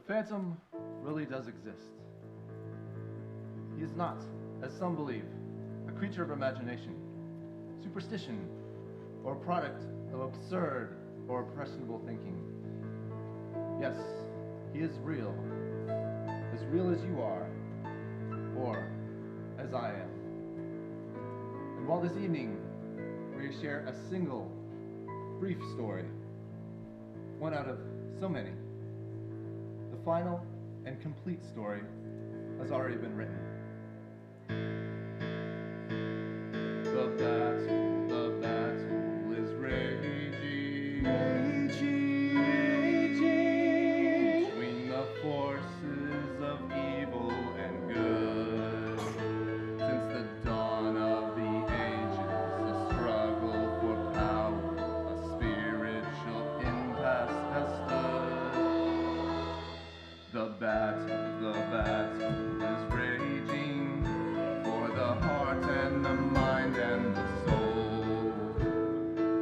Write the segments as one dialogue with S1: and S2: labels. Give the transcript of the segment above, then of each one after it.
S1: phantom really does exist. He is not, as some believe, a creature of imagination, superstition, or a product of absurd or impressionable thinking. Yes, he is real as you are, or as I am. And while this evening we share a single, brief story, one out of so many, the final and complete story has already been written. The battle is raging, raging between the forces of evil and good. Since the dawn of the ages, a struggle for power, a spiritual impasse has stood. The battle is raging for the heart and the mind and the soul.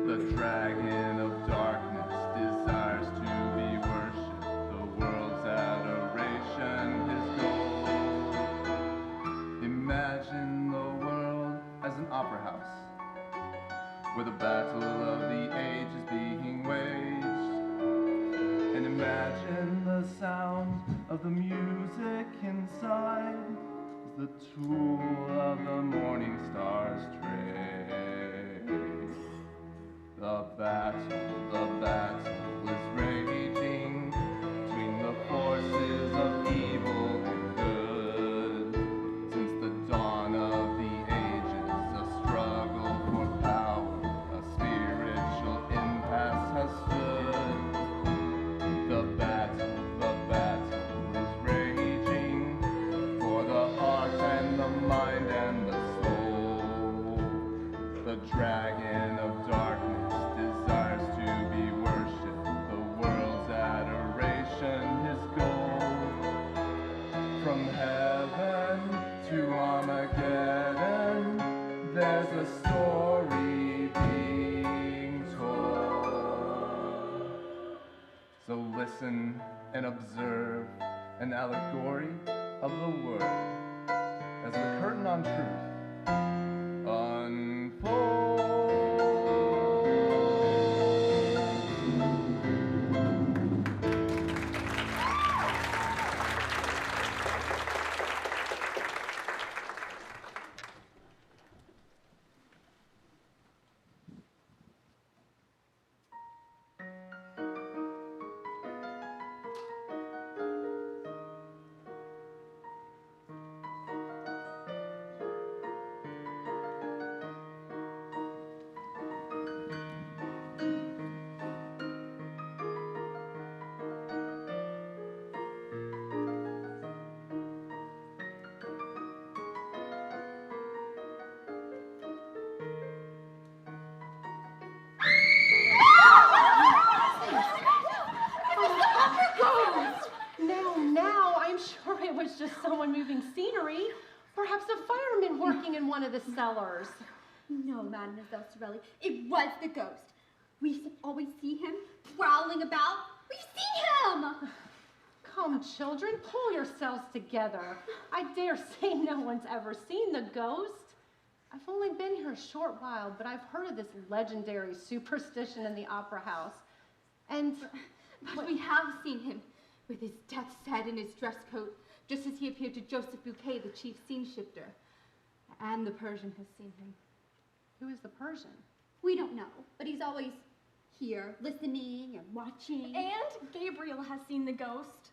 S1: The dragon of darkness desires to be worshipped, the world's adoration his goal. Imagine the world as an opera house, where the battle of the age is being waged. And imagine the sound of the music inside as the tool of the morning star's trade. The battle is raging between the forces of evil and good. Since the dawn of the ages, a struggle for power, a spiritual impasse has stood. The battle is raging for the heart and the mind and the soul. The dragon of darkness desires to be worshipped, the world's adoration his goal. From heaven to Armageddon, there's a story being told. So listen and observe an allegory of the word as the curtain on truth unfolds.
S2: It was just someone moving scenery. Perhaps a fireman working in one of the cellars.
S3: No, Mademoiselle Sorelli, it was the ghost. We always see him prowling about. We see him!
S2: Come, children, pull yourselves together. I dare say no one's ever seen the ghost. I've only been here a short while, but I've heard of this legendary superstition in the opera house. And...
S3: But we have seen him with his death's head and his dress coat, just as he appeared to Joseph Bouquet, the chief scene shifter. And the Persian has seen him.
S2: Who is the Persian?
S3: We don't know, but he's always here, listening and watching.
S4: And Gabriel has seen the ghost.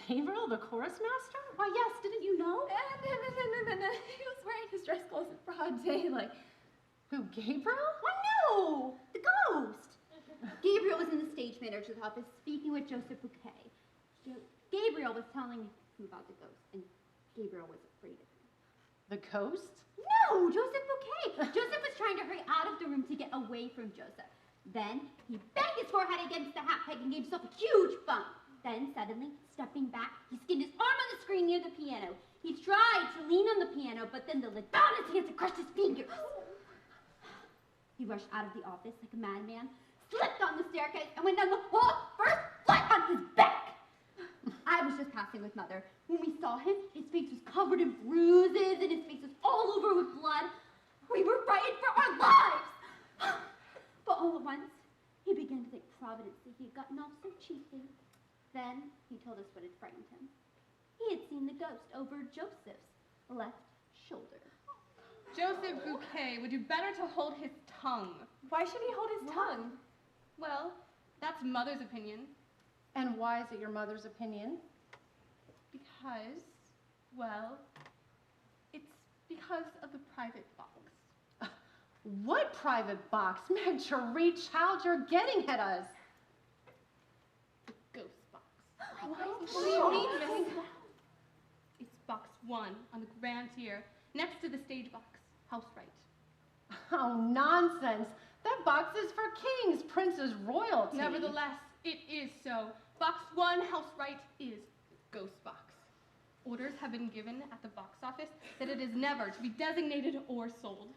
S2: Gabriel, the chorus master? Why, yes, didn't you know?
S4: And he was wearing his dress clothes in broad daylight.
S2: Who, Gabriel?
S3: Why, no! The ghost! Gabriel was in the stage manager's office speaking with Joseph Bouquet. Gabriel was telling him about the ghost, and Gabriel was afraid of him.
S2: The ghost?
S3: No, Joseph Bouquet. Joseph was trying to hurry out of the room to get away from Joseph. Then he banged his forehead against the hat peg and gave himself a huge bump. Then suddenly, stepping back, he skinned his arm on the screen near the piano. He tried to lean on the piano, but then the lid got on his hands and crushed his fingers. He rushed out of the office like a madman, slipped on the staircase, and went down the hall first flat on his back. I was just passing with Mother. When we saw him, his face was covered in bruises and his face was all over with blood. We were frightened for our lives. But all at once, he began to thank Providence that he had gotten off so cheaply. Then he told us what had frightened him. He had seen the ghost over Joseph's left shoulder.
S5: Joseph Bouquet would do better to hold his tongue.
S4: Why should he hold his tongue?
S5: Well, that's Mother's opinion.
S2: And why is it your mother's opinion?
S5: Because, well, it's because of the private box.
S2: What private box? Marjorie, child, you're getting at us.
S5: The ghost box.
S2: What?
S5: It's box 1 on the grand tier, next to the stage box, house right.
S2: Oh, nonsense. That box is for kings, princes, royalty.
S5: Nevertheless, it is so. Box 1, house right, is the ghost box. Orders have been given at the box office that it is never to be designated or sold.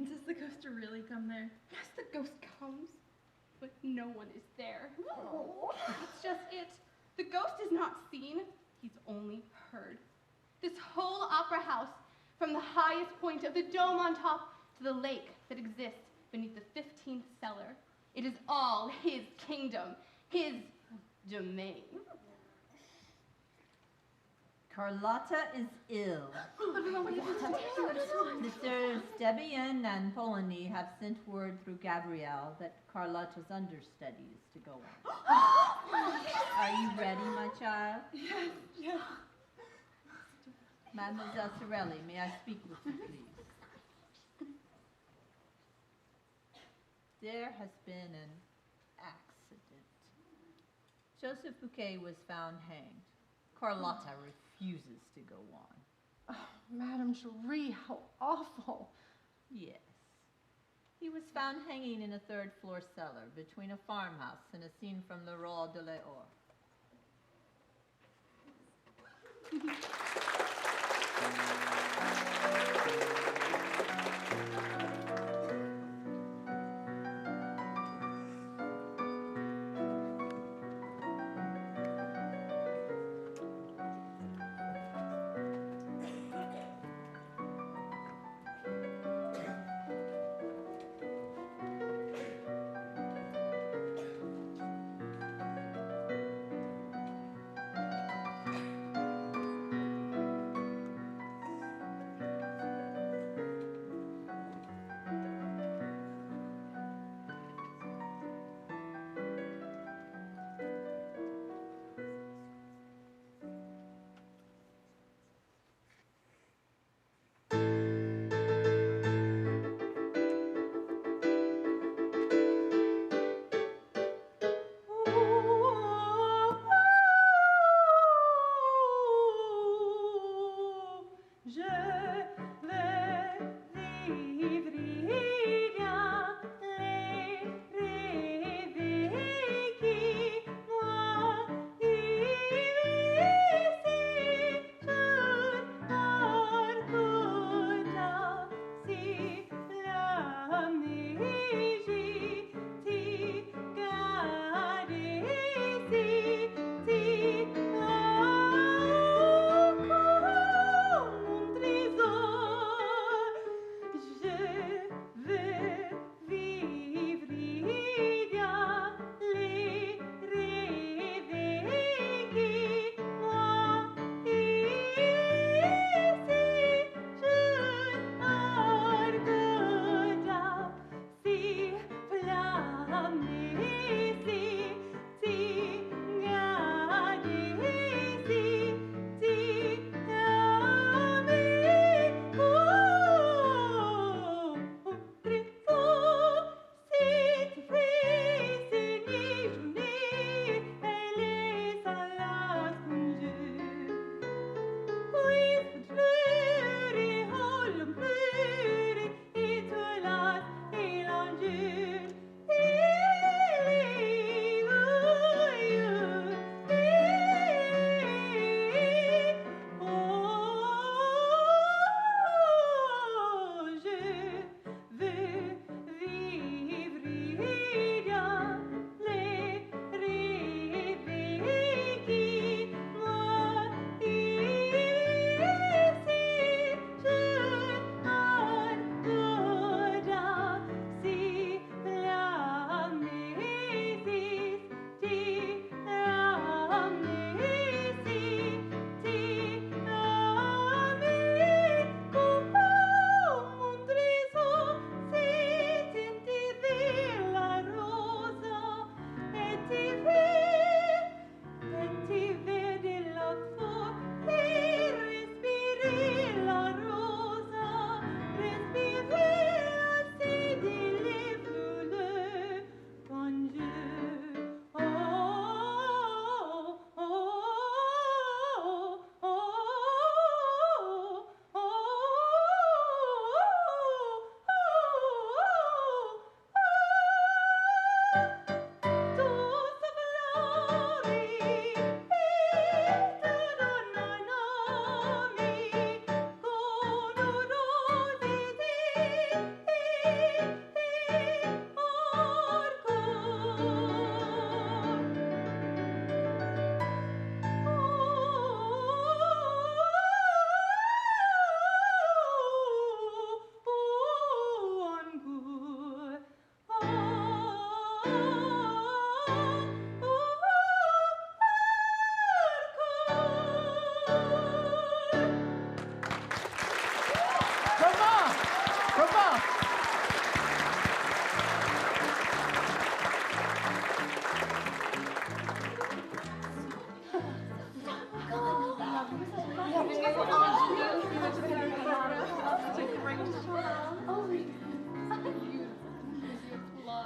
S4: Does the ghost really come there?
S5: Yes, the ghost comes, but no one is there. That's just it. The ghost is not seen, he's only heard. This whole opera house, from the highest point of the dome on top to the lake that exists beneath the 15th cellar, it is all his kingdom, his domain.
S6: Carlotta is ill. Mr. Stebbian and Polony have sent word through Gabrielle that Carlotta's understudy is to go on. Are you ready, my child?
S4: Yes.
S6: Mademoiselle Sorelli, may I speak with you, please? There has been an accident. Joseph Bouquet was found hanged. Carlotta refuses to go on.
S2: Oh, Madame Cherie, how awful.
S6: Yes. He was found hanging in a third-floor cellar between a farmhouse and a scene from the Raoul de l'Or.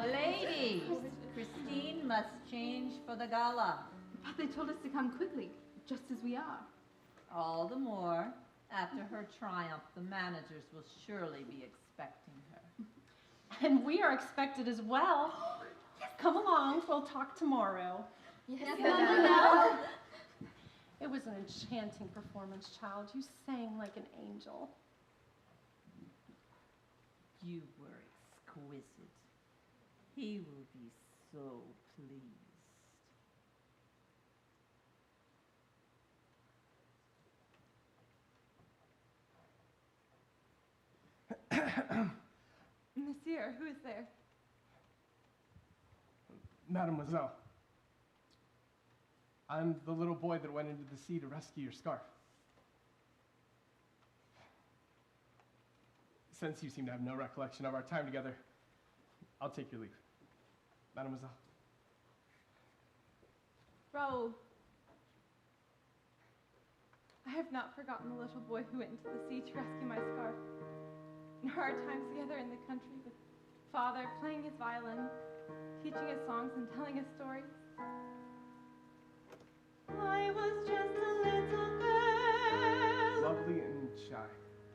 S6: Ladies, Christine must change for the gala.
S4: But they told us to come quickly, just as we are.
S6: All the more. After her triumph, the managers will surely be expecting her.
S2: And we are expected as well. Come along, we'll talk tomorrow.
S3: Yes,
S2: Mama. It was an enchanting performance, child. You sang like an angel.
S6: You were exquisite. He will be so pleased.
S5: Monsieur, who is there?
S7: Mademoiselle, I'm the little boy that went into the sea to rescue your scarf. Since you seem to have no recollection of our time together, I'll take your leave. Mademoiselle.
S5: Raoul. I have not forgotten the little boy who went into the sea to rescue my scarf. Nor our times together in the country with father playing his violin, teaching us songs and telling us stories. I was just a little girl.
S7: Lovely and shy.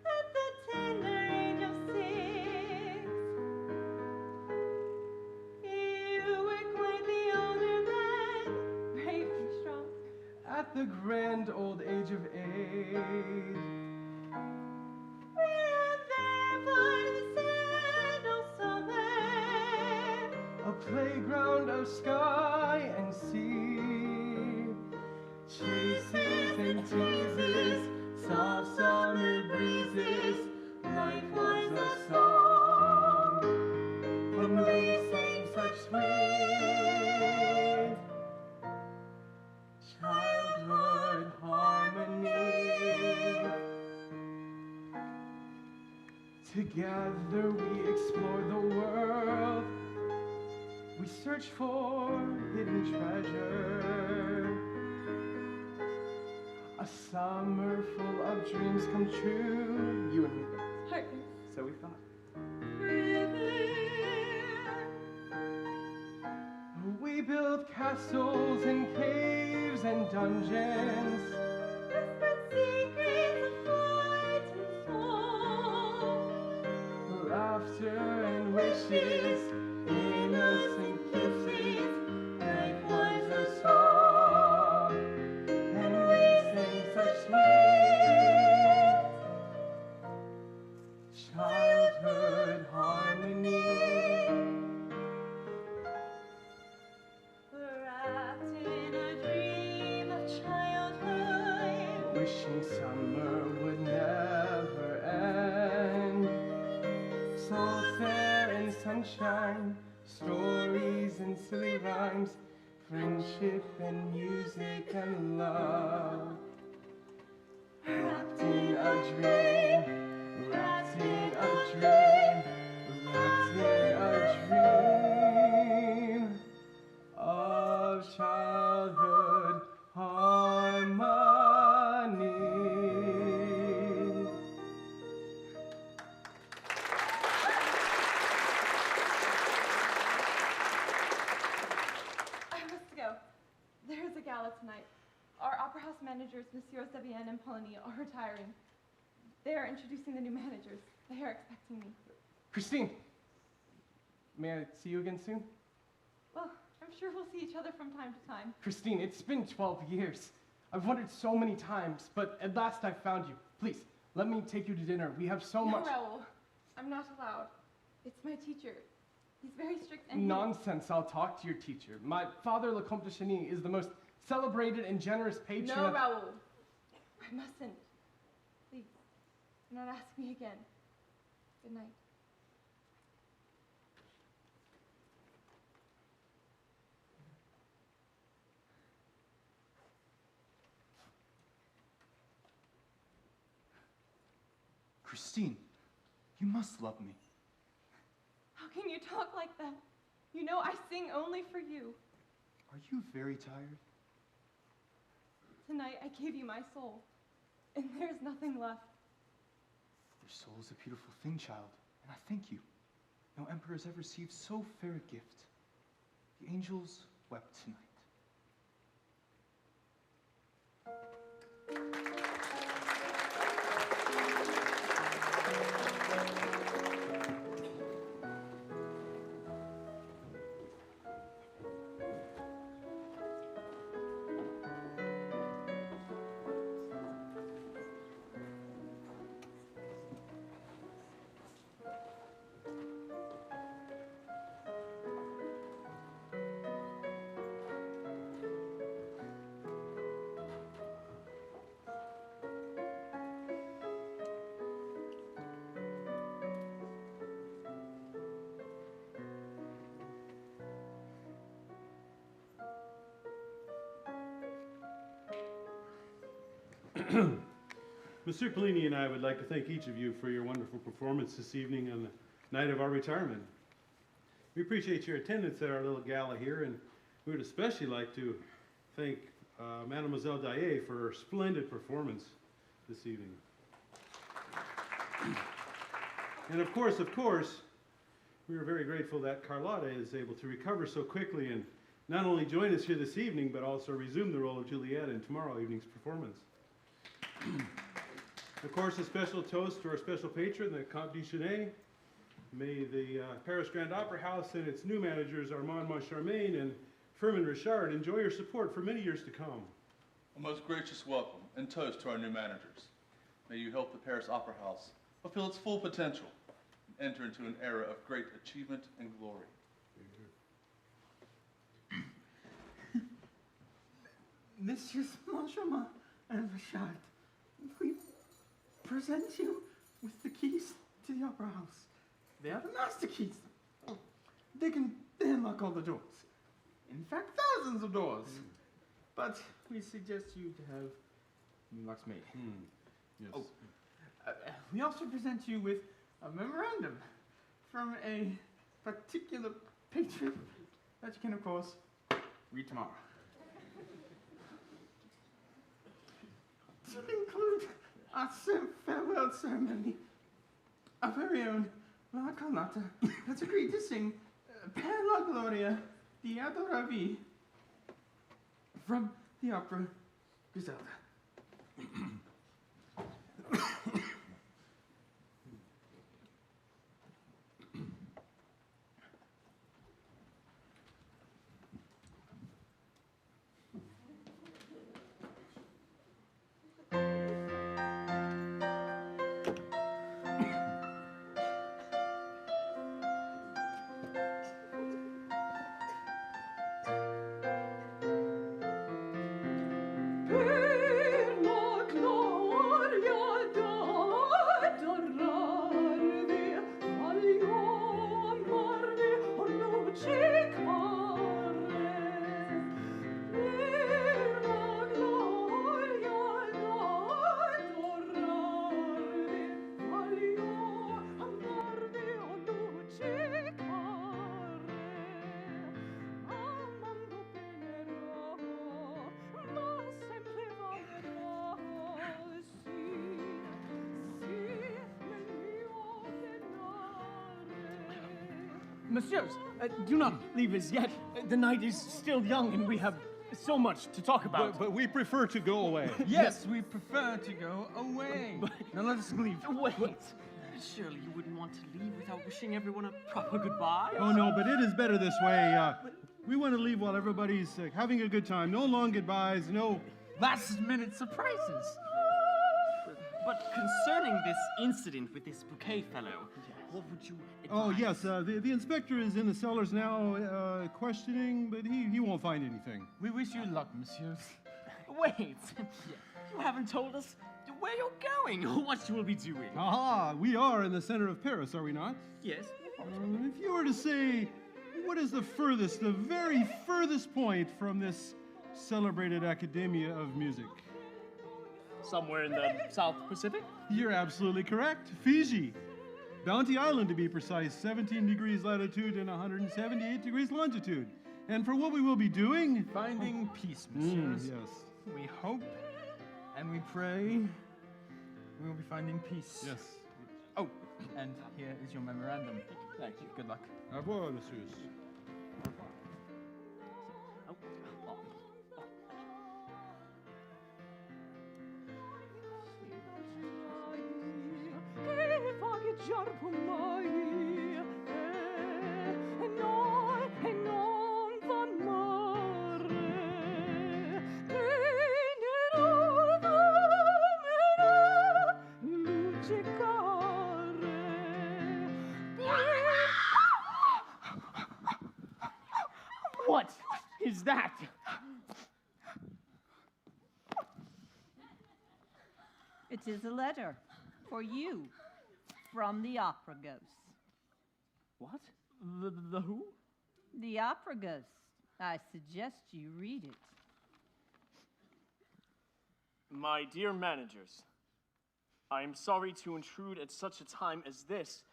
S5: At the tender age of 6. You were quite the older man, brave and strong.
S7: At the grand old age of 8. A playground of sky and sea, chases and teases, soft summer breezes, life was a song, when we sang such sweet childhood harmony. Together we explore the world. We search for hidden treasure. A summer full of dreams come true. You and me.
S5: Hardly.
S7: So we thought. We built castles and caves and dungeons.
S5: Whispered secrets of fight and song.
S7: Laughter and wishes. Innocent kisses, life was a song, and we sang such sweet childhood harmony.
S5: Wrapped in a dream of childhood,
S7: Wishing summer would never end. So fair in sunshine, stories and silly rhymes, friendship and music and love. Wrapped in a dream, wrapped in a dream, wrapped in a dream of childhood harmony.
S5: There is a gala tonight. Our opera house managers, Monsieur Sevienne and Polony, are retiring. They are introducing the new managers. They are expecting me.
S7: Christine, may I see you again soon?
S5: Well, I'm sure we'll see each other from time to time.
S7: Christine, it's been 12 years. I've wondered so many times, but at last I found you. Please, let me take you to dinner. We have so much...
S5: No, Raoul. I'm not allowed. It's my teacher. He's very strict and...
S7: Nonsense, I'll talk to your teacher. My father, Le Comte de Cheny, is the most celebrated and generous patron
S5: No,
S7: of...
S5: Raoul. I mustn't. Please, do not ask me again. Good night.
S8: Christine, you must love me.
S5: How can you talk like that? You know I sing only for you.
S8: Are you very tired?
S5: Tonight I gave you my soul.
S4: and there's nothing left.
S8: Their soul is a beautiful thing, child, and I thank you. No emperor has ever received so fair a gift. The angels wept tonight.
S9: Monsieur Collini and I would like to thank each of you for your wonderful performance this evening on the night of our retirement. We appreciate your attendance at our little gala here, and we would especially like to thank Mademoiselle Daye for her splendid performance this evening. And of course, we are very grateful that Carlotta is able to recover so quickly and not only join us here this evening, but also resume the role of Juliet in tomorrow evening's performance. Of course, a special toast to our special patron, the Comte de Chennai. May the Paris Grand Opera House and its new managers, Armand Moncharmain and Firmin Richard, enjoy your support for many years to come.
S1: A most gracious welcome and toast to our new managers. May you help the Paris Opera House fulfill its full potential and enter into an era of great achievement and glory.
S10: Messieurs Moncharmin and Richard, we present you with the keys to the opera house. They are the master keys. They unlock all the doors. In fact, thousands of doors. But we suggest you to have new locks made.
S9: Yes.
S10: Oh, we also present you with a memorandum from a particular patron that you can, of course, read tomorrow. To include our farewell ceremony, our very own La Carlotta has agreed to sing Per la Gloria di Adoravi from the opera Griselda.
S7: Messieurs, do not leave as yet. The night is still young and we have so much to talk about.
S9: But we prefer to go away.
S10: Yes, we prefer to go away. Now let us leave.
S11: Wait. Surely you wouldn't want to leave without wishing everyone a proper goodbye?
S9: Oh, no, but it is better this way. We want to leave while everybody's having a good time. No long goodbyes, no
S10: last-minute surprises.
S11: But concerning this incident with this bouquet fellow, what would you advise?
S9: Oh, yes, the inspector is in the cellars now questioning, but he won't find anything.
S10: We wish you luck, messieurs.
S11: Wait, you haven't told us where you're going or what you will be doing.
S9: Aha, we are in the center of Paris, are we not?
S11: Yes.
S9: If you were to say, what is the very furthest point from this celebrated Academia of Music?
S11: Somewhere in the South Pacific?
S9: You're absolutely correct. Fiji. Bounty Island, to be precise, 17 degrees latitude and 178 degrees longitude. And for what we will be doing?
S10: Finding peace, messieurs.
S9: Yes.
S10: We hope and we pray be finding peace.
S9: Yes.
S10: Oh, and here is your memorandum.
S11: Thank you.
S10: Good luck.
S9: Au revoir, messieurs.
S11: What is that?
S6: It is a letter for you from the opera ghost.
S11: What? The who?
S6: The opera ghost. I suggest you read it.
S11: My dear managers, I am sorry to intrude at such a time as this,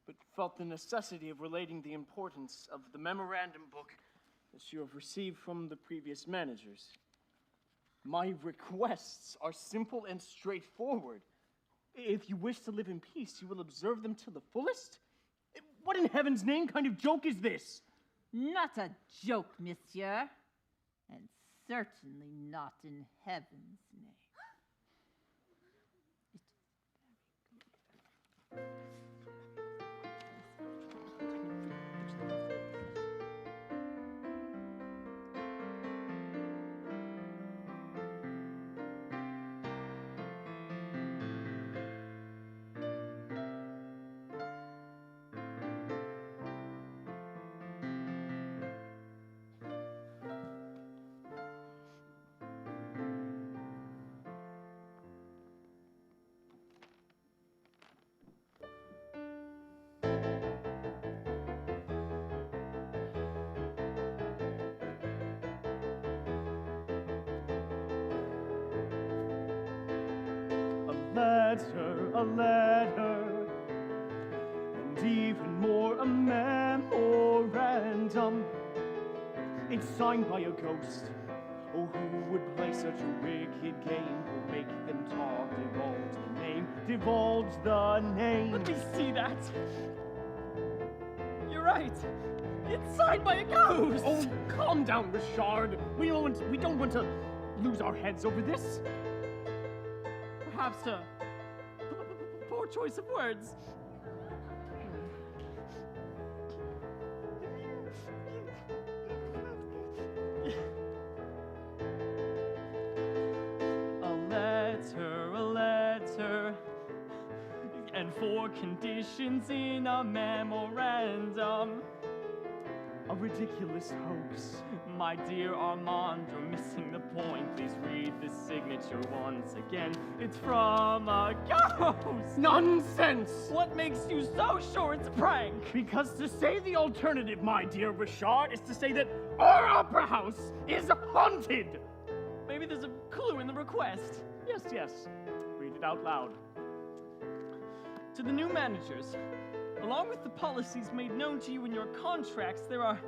S11: but felt the necessity of relating the importance of the memorandum book that you have received from the previous managers. My requests are simple and straightforward. If you wish to live in peace, you will observe them to the fullest? What in heaven's name kind of joke is this?
S6: Not a joke, monsieur. And certainly not in heaven's name.
S11: A letter, and even more a memorandum. It's signed by a ghost. Oh, who would play such a wicked game? Who'll make them talk, divulge the name, divulge the name.
S12: Let me see that. You're right. It's signed by a ghost.
S11: Oh, calm down, Richard. We don't want to lose our heads over this.
S12: Perhaps a poor choice of words. A letter, and 4 conditions in a memorandum.
S11: A ridiculous hoax.
S12: My dear Armand, you're missing the point. Please read the signature once again. It's from a ghost!
S11: Nonsense!
S12: What makes you so sure it's a prank?
S11: Because to say the alternative, my dear Richard, is to say that our opera house is haunted!
S12: Maybe there's a clue in the request.
S11: Yes. Read it out loud.
S12: To the new managers, along with the policies made known to you in your contracts, there are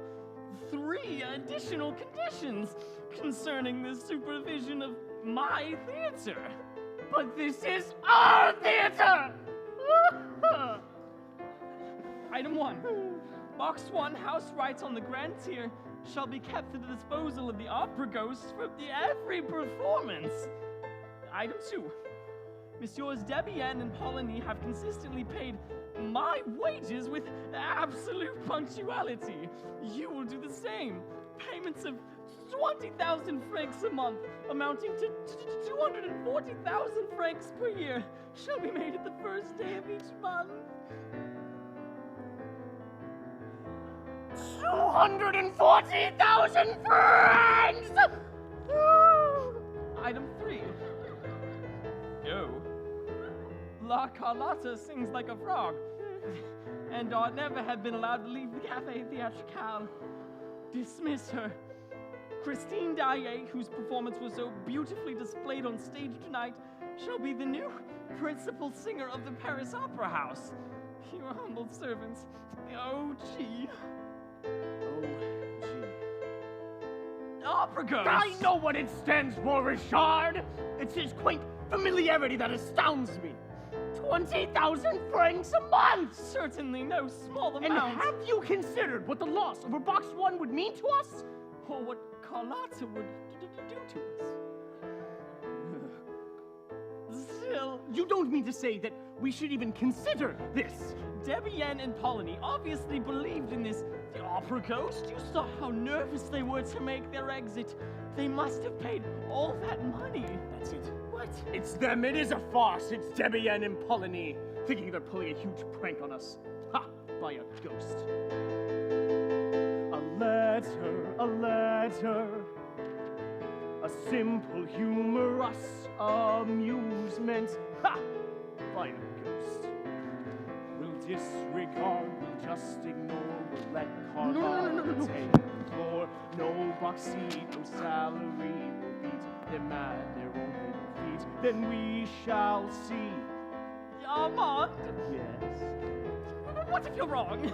S12: 3 additional conditions concerning the supervision of my theater.
S11: But this is our theater!
S12: Item 1. Box 1, house rights on the grand tier, shall be kept at the disposal of the opera ghosts for every performance. Item 2. Messieurs Debienne and Poligny have consistently paid my wages with absolute punctuality. You will do the same. Payments of 20,000 francs a month, amounting to 240,000 francs per year, shall be made at the first day of each month.
S11: 240,000 francs!
S12: Item 3. Go. La Carlotta sings like a frog, and ought never have been allowed to leave the Café Theatricale. Dismiss her. Christine Daaye, whose performance was so beautifully displayed on stage tonight, shall be the new principal singer of the Paris Opera House. Your humble servants, O.G. Opera Ghost!
S11: I know what it stands for, Richard! It's his quaint familiarity that astounds me. 20,000 francs a month!
S12: Certainly no small
S11: And
S12: amount.
S11: have you considered what the loss of a box 1 would mean to us?
S12: Or what Carlotta would do to us. Still,
S11: You don't mean to say that we should even consider this?
S12: Debian and Polony obviously believed in this. The opera ghost, you saw how nervous they were to make their exit. They must have paid all that money.
S11: That's it.
S12: What?
S11: It's them. It is a farce. It's Debian and Polony, thinking they're pulling a huge prank on us. Ha! By a ghost. A letter. A simple, humorous amusement. Ha! By a ghost. We'll disregard, we'll just ignore, we'll let Carlotta take the floor. No box seat, no salary, we'll beat them at their own little feet. Then we shall see.
S12: Armand,
S11: Yes.
S12: what if you're wrong?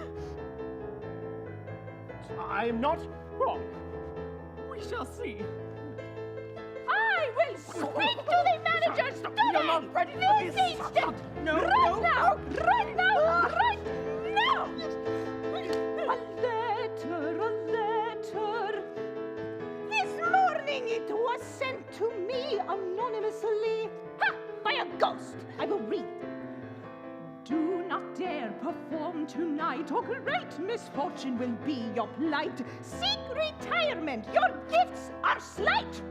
S11: I'm not wrong.
S12: We shall see.
S6: I will speak to the manager
S11: You're not ready for this.
S6: instant!
S11: No,
S6: Right
S11: no,
S6: now! Right now! Right now! A letter. This morning it was sent to me anonymously. Ha! By a ghost. I will read. Do not dare perform tonight, or great misfortune will be your plight. Seek retirement. Your gifts are slight.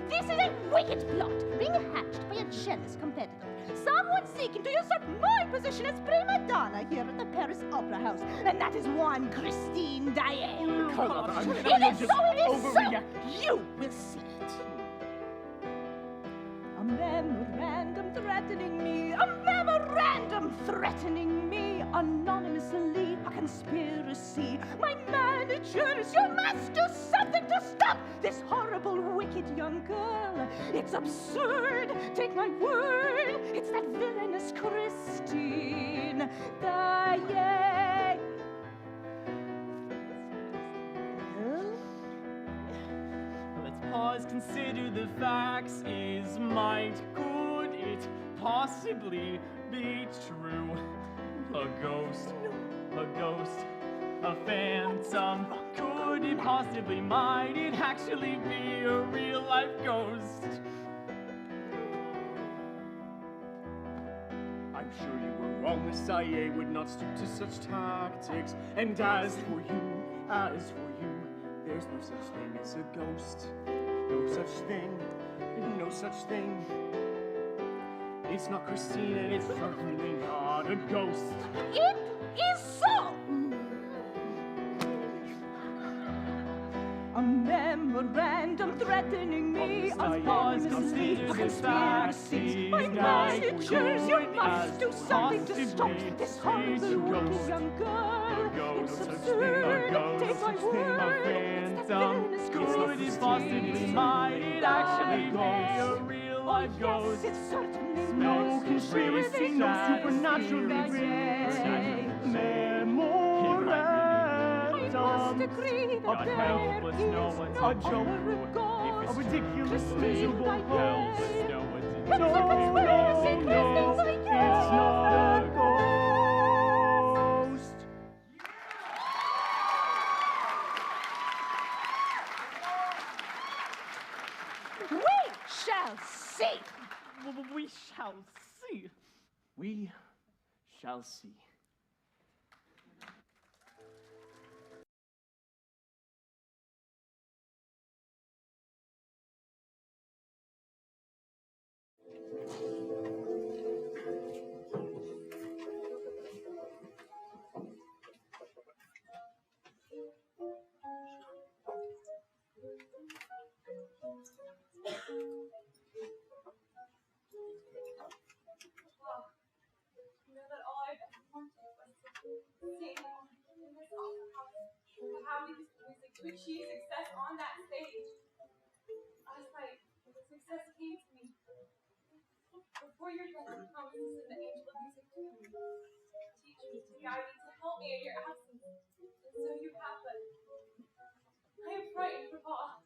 S6: This is a wicked plot being hatched by a jealous competitor. Someone seeking to usurp my position as prima donna here at the Paris Opera House. And that is one Christine Diane.
S11: Carlotta, I'm
S6: It
S11: sure you're
S6: is
S11: just
S6: so, it is so.
S11: overreacting.
S6: You will see it. A memorandum threatening me. A memorandum threatening me. Anonymously, a conspiracy. My managers, you must do something to stop this horrible, wicked young girl. It's absurd. Take my word. It's that villainous Christine Diane.
S12: Let's pause, consider the facts. Could it possibly be true? A ghost, a phantom. Could it possibly, might it actually be a real life ghost?
S11: I'm sure you were wrong. The CIA would not stoop to such tactics. And as for you, there's no such thing as a ghost. No such thing. It's not Christine, and it's certainly not a ghost.
S6: It is so. A memorandum threatening me, anonymously, a conspiracy. My managers, you must do something to stop this horrible wicked young girl. It's absurd. Take my word. It's that villainous
S12: Could it possibly, might it actually be a real life ghost?
S6: It's certainly
S11: No conspiracy, no supernatural event. Memorandum.
S6: Agree that
S12: God help us, no one's
S6: no
S12: a joke.
S6: other ghost.
S11: A ridiculous,
S6: Christine
S11: miserable
S6: Diane.
S11: ghost.
S12: No one's a
S6: It's a conspiracy, Christine Diane.
S11: It's not a ghost.
S6: We shall see.
S12: We shall see.
S11: We shall see.
S4: You know that all I've ever wanted was to sing in this opera house, to have these music, to achieve success on that stage. Last night, the success came to me. Before your death, you promised to send the angel of music to me, to teach me, to guide me, to help me in your absence. And so you have, but I am frightened, Papa.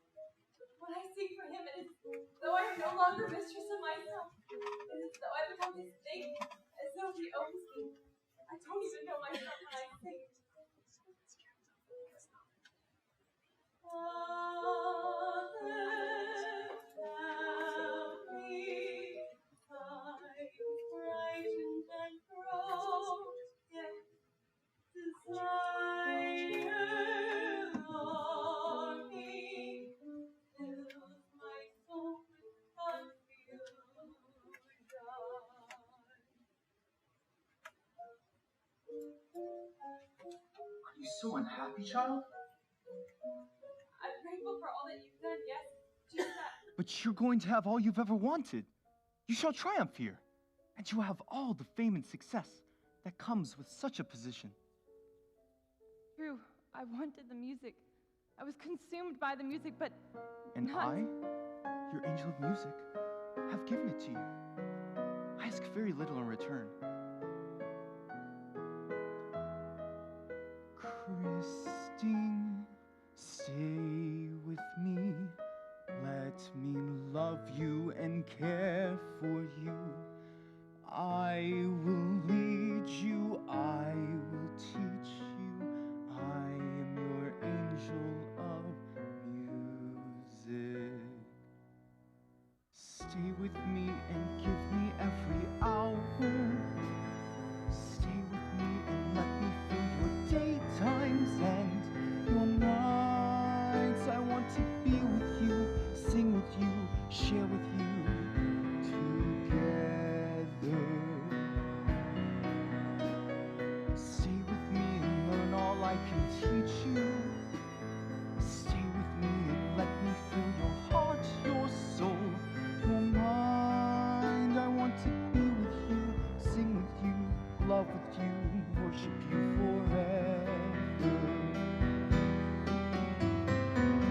S4: When I sing for him, it is as though I am no longer mistress of myself. It is as though I become his thing, as don't even know myself when I sing. Father, tell me, I'm frightened and broke, yet desire longing fills my soul with confusion.
S8: Are you so unhappy, child?
S4: I'm grateful for all that you've done, yes, just that.
S8: But you're going to have all you've ever wanted. You shall triumph here, and you will have all the fame and success that comes with such a position.
S5: True, I wanted the music. I was consumed by the music, but
S8: And
S5: not...
S8: I, your angel of music, have given it to you. I ask very little in return. Christine, stay with me. Let me love you and care for you. I will lead you, I will teach you. I am your angel of music. Stay with me and give me every hour. Stay with me and let me fill your daytimes and your nights. I want to be with you, sing with you, share with you together. Stay with me and learn all I can teach you. Stay with me and let me fill your heart, your soul, your mind. I want to be with you, sing with you, love with you, worship you forever.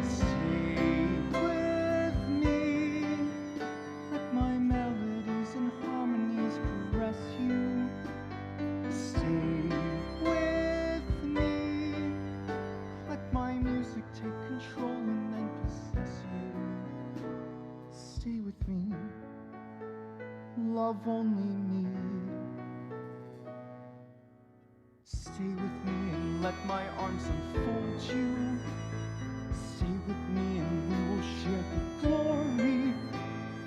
S8: Stay with me, let my melodies and harmonies caress you. Stay with me, let my music take control and then possess you. Stay with me, love only me. Stay with me and let my arms unfold you. Stay with me and we will share the glory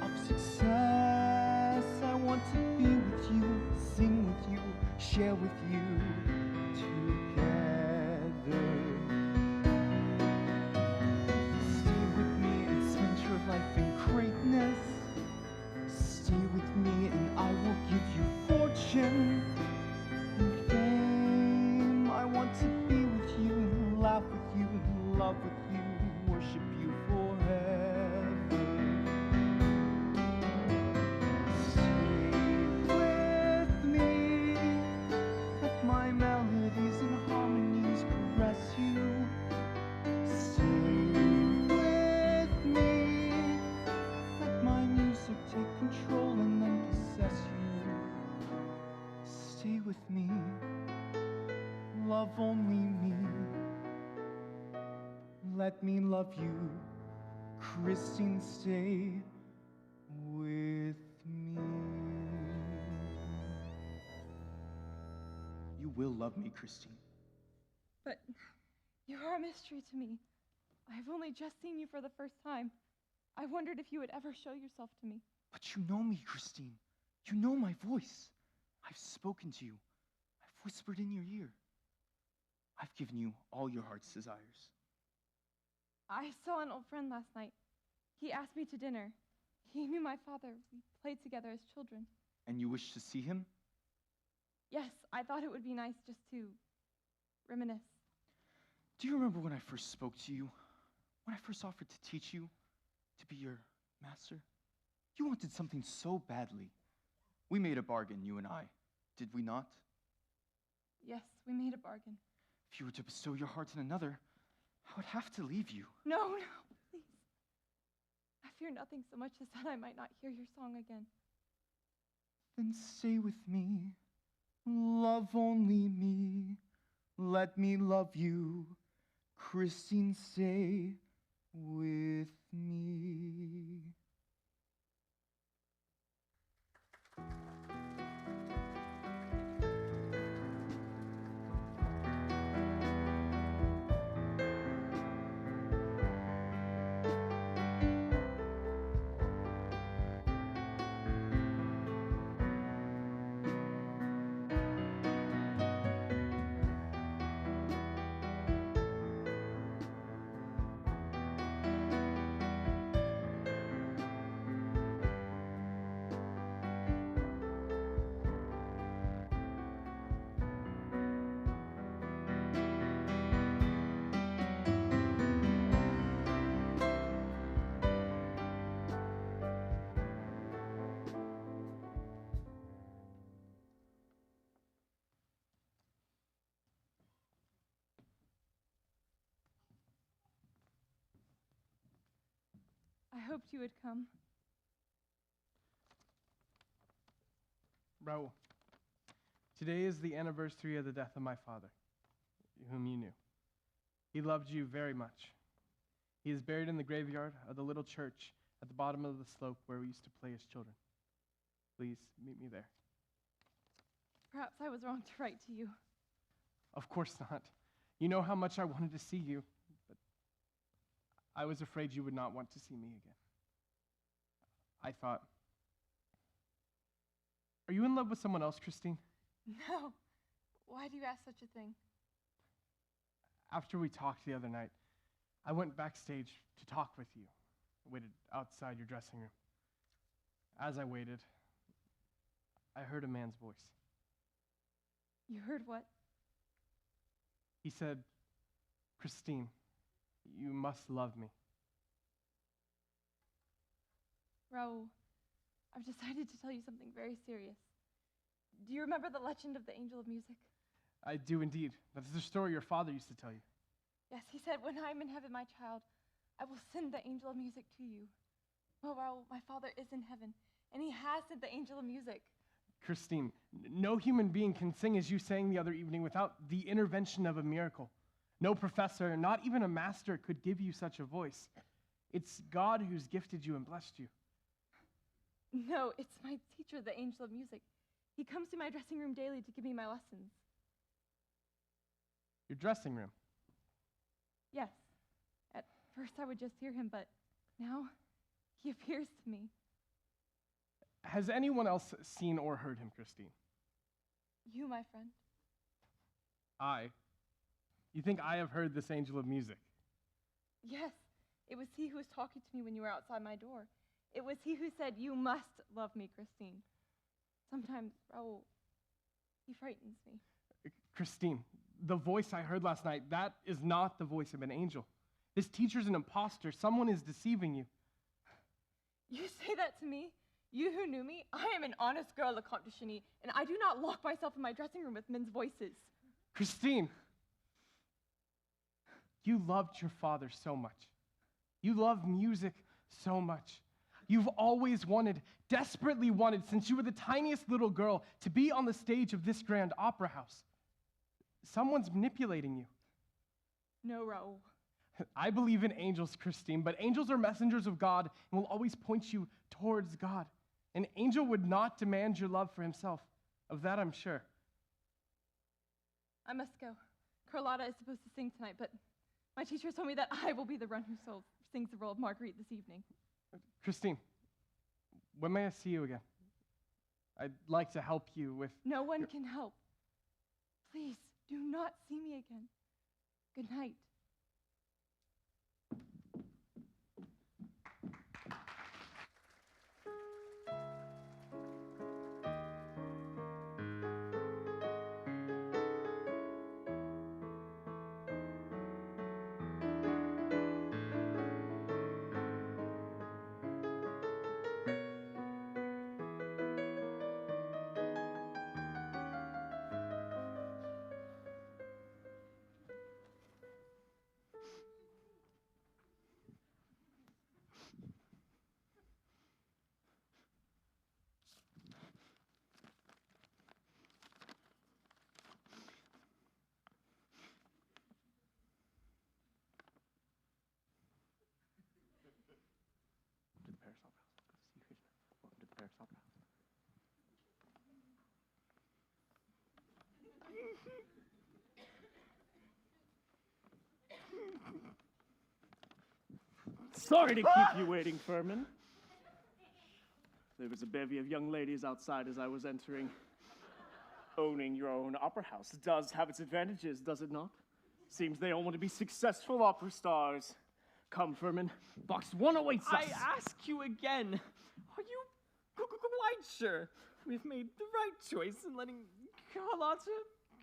S8: of success. I want to be with you, sing with you, share with you together. Stay with me and spend your life in greatness. Stay with me and I will give you fortune and fame. I want to be with you, laugh with you, love with you, worship you forever. Stay with me, let my melodies and harmonies caress you. Stay with me, let my music take control and then possess you. Stay with me, love only me. Let me love you, Christine, stay with me. You will love me, Christine.
S5: But you are a mystery to me. I've only just seen you for the first time. I wondered if you would ever show yourself to me.
S8: But you know me, Christine. You know my voice. I've spoken to you. I've whispered in your ear. I've given you all your heart's desires.
S5: I saw an old friend last night. He asked me to dinner. He knew my father. We played together as children.
S8: And you wish to see him?
S5: Yes, I thought it would be nice just to reminisce.
S8: Do you remember when I first spoke to you? When I first offered to teach you to be your master? You wanted something so badly. We made a bargain, you and I, did we not?
S5: Yes, we made a bargain.
S8: If you were to bestow your heart on another, I would have to leave you.
S5: No, please. I fear nothing so much as that I might not hear your song again.
S8: Then stay with me, love only me. Let me love you, Christine, stay with me.
S5: hoped you would come.
S7: Raoul, today is the anniversary of the death of my father, whom you knew. He loved you very much. He is buried in the graveyard of the little church at the bottom of the slope where we used to play as children. Please meet me there.
S5: Perhaps I was wrong to write to you.
S7: Of course not. You know how much I wanted to see you, but I was afraid you would not want to see me again. I thought, are you in love with someone else, Christine?
S5: No. Why do you ask such a thing?
S7: After we talked the other night, I went backstage to talk with you. I waited outside your dressing room. As I waited, I heard a man's voice.
S5: You heard what?
S7: He said, Christine, you must love me.
S5: Raoul, I've decided to tell you something very serious. Do you remember the legend of the Angel of Music?
S7: I do indeed. That is the story your father used to tell you.
S5: Yes, he said, when I'm in heaven, my child, I will send the Angel of Music to you. Well, Raoul, my father is in heaven, and he has sent the Angel of Music.
S7: Christine, no human being can sing as you sang the other evening without the intervention of a miracle. No professor, not even a master, could give you such a voice. It's God who's gifted you and blessed you.
S5: No, it's my teacher, the Angel of Music. He comes to my dressing room daily to give me my lessons.
S7: Your dressing room?
S5: Yes. At first I would just hear him, but now he appears to me.
S7: Has anyone else seen or heard him, Christine?
S5: You, my friend.
S7: I? You think I have heard this Angel of Music?
S5: Yes. It was he who was talking to me when you were outside my door. It was he who said, you must love me, Christine. Sometimes, Raoul, he frightens me.
S7: Christine, the voice I heard last night, that is not the voice of an angel. This teacher's an imposter. Someone is deceiving you.
S5: You say that to me? You who knew me? I am an honest girl, Le Comte de Chigny, and I do not lock myself in my dressing room with men's voices.
S7: Christine, you loved your father so much. You love music so much. You've always wanted, desperately wanted, since you were the tiniest little girl, to be on the stage of this grand opera house. Someone's manipulating you.
S5: No, Raoul.
S7: I believe in angels, Christine, but angels are messengers of God and will always point you towards God. An angel would not demand your love for himself. Of that I'm sure.
S5: I must go. Carlotta is supposed to sing tonight, but my teacher told me that I will be the one who sings the role of Marguerite this evening.
S7: Christine, when may I see you again? I'd like to help you with...
S5: No one can help. Please, do not see me again. Good night.
S11: Sorry to keep you waiting, Furman. There was a bevy of young ladies outside as I was entering. Owning your own opera house does have its advantages, does it not? Seems they all want to be successful opera stars. Come, Furman. Box 1 awaits us.
S12: I ask you again, are you quite sure we've made the right choice in letting Carlotta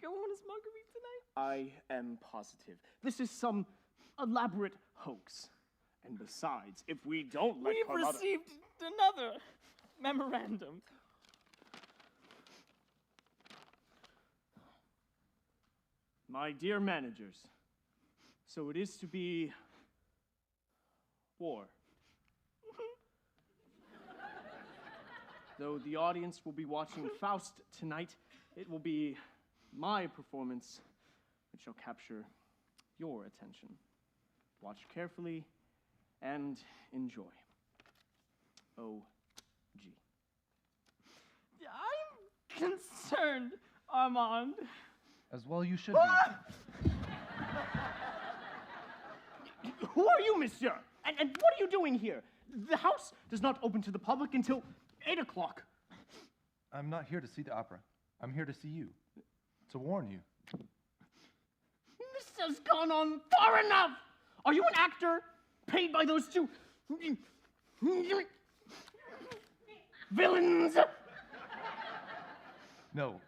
S12: go on as Marguerite tonight?
S11: I am positive. This is some elaborate hoax. And besides, if we don't let Carlotta...
S12: We've received another memorandum.
S11: My dear managers, so it is to be war. Though the audience will be watching Faust tonight, it will be my performance which shall capture your attention. Watch carefully and enjoy. O.G.
S12: I'm concerned, Armand.
S1: As well you should be.
S11: Who are you, monsieur? And what are you doing here? The house does not open to the public until 8 o'clock.
S1: I'm not here to see the opera. I'm here to see you. To warn you.
S11: This has gone on far enough! Are you an actor paid by those two villains?
S1: No,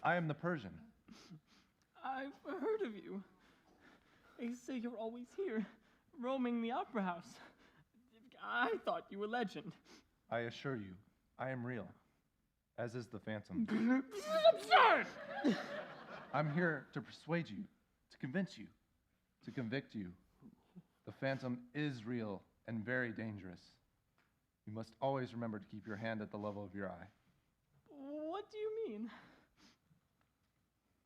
S1: I am the Persian.
S12: I've heard of you. They say you're always here, roaming the opera house. I thought you were legend.
S1: I assure you, I am real, as is the phantom.
S11: This is absurd!
S1: I'm here to persuade you, to convince you, to convict you. The phantom is real and very dangerous. You must always remember to keep your hand at the level of your eye.
S12: What do you mean?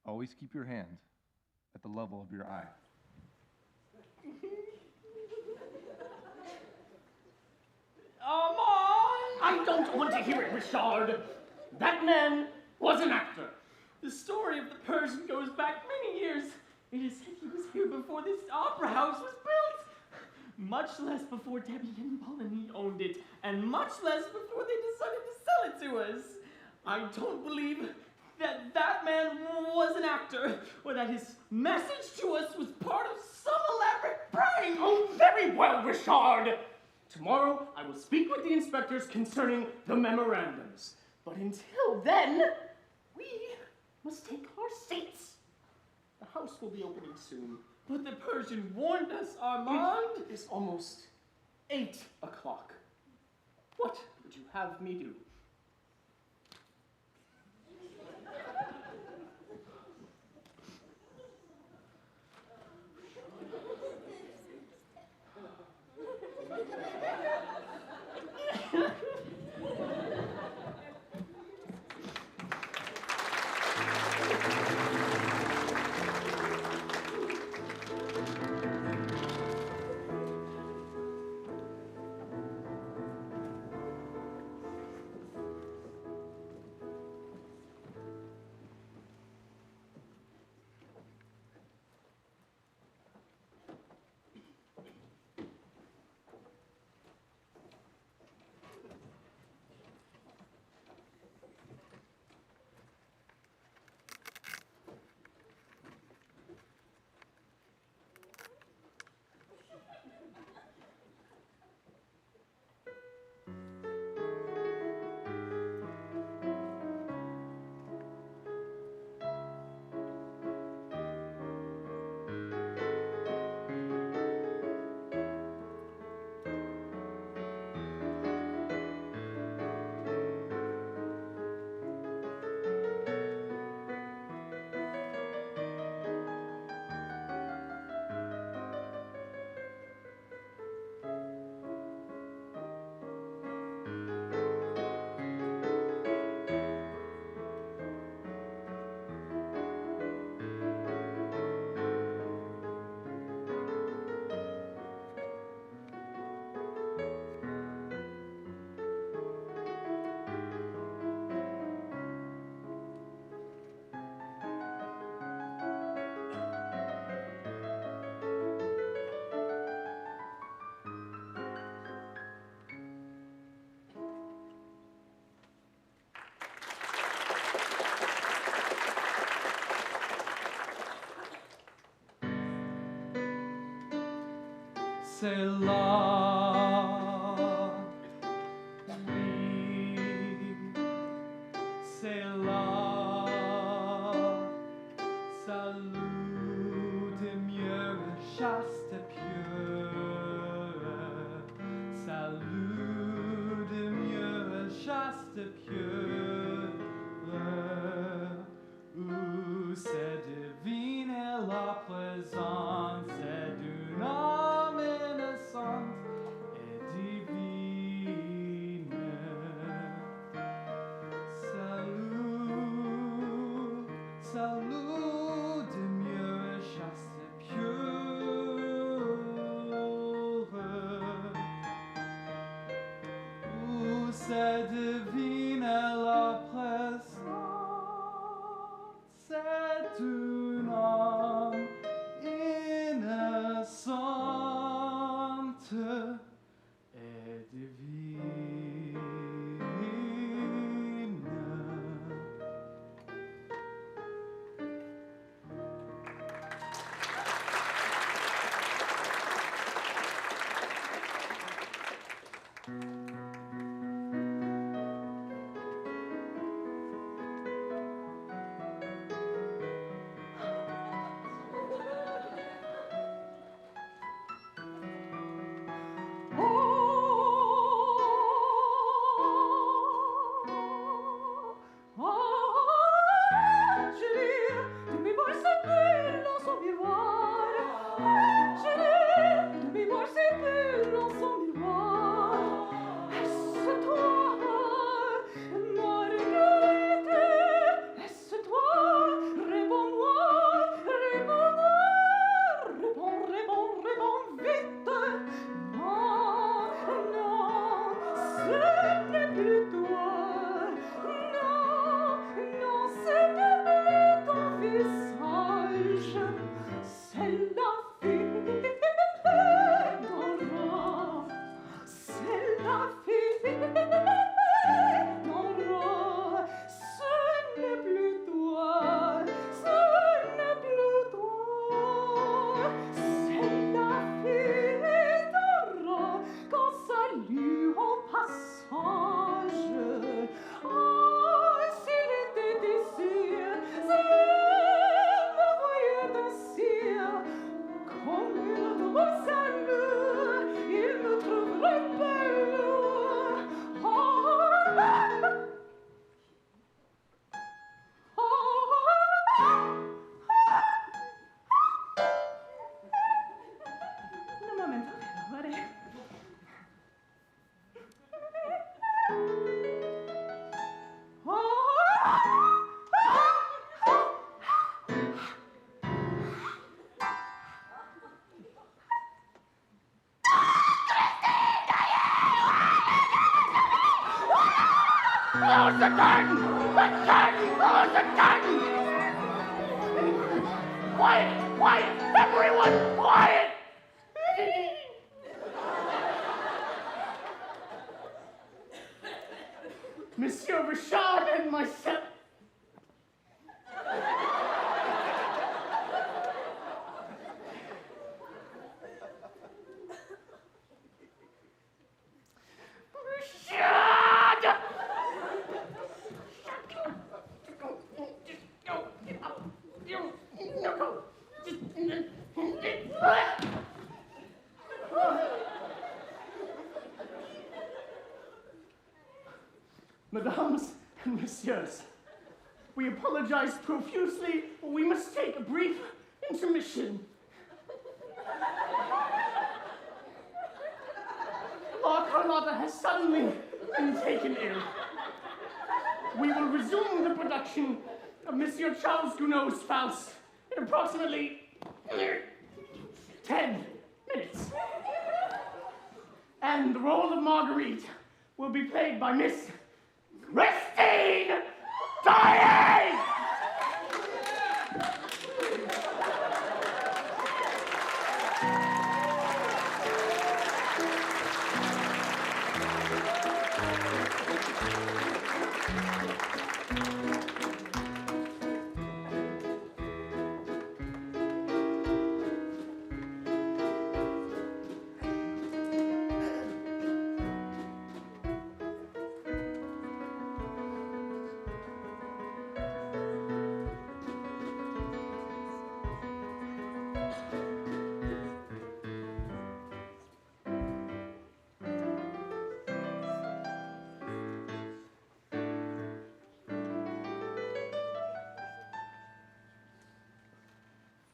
S1: Always keep your hand at the level of your eye.
S12: Armand!
S11: I don't want to hear it, Richard. That man was an actor.
S12: The story of the Persian goes back many years. It is said he was here before this opera house was built. Much less before Debbie and Polony owned it, and much less before they decided to sell it to us. I don't believe that that man was an actor, or that his message to us was part of some elaborate prank.
S11: Oh, very well, Richard. Tomorrow, I will speak with the inspectors concerning the memorandums. But until then, we must take our seats. The house will be opening soon.
S12: But the Persian warned us, Armand.
S11: It is almost 8 o'clock. What would you have me do?
S8: Selah, Selah, salute mieux chaste pieux, salute mieux chaste pieux, où se devine la présence d'une âme innocente c'est divine la présence, c'est une âme innocente et divine.
S12: Close the curtain! The curtain! Close the curtain! Quiet! Quiet! Everyone, quiet! Monsieur Richard and myself. Mesdames and messieurs, we apologize profusely, but we must take a brief intermission. La Carlotta has suddenly been taken ill. We will resume the production of Monsieur Charles Gounod's Faust in approximately 10 minutes. And the role of Marguerite will be played by Miss Christine Daae!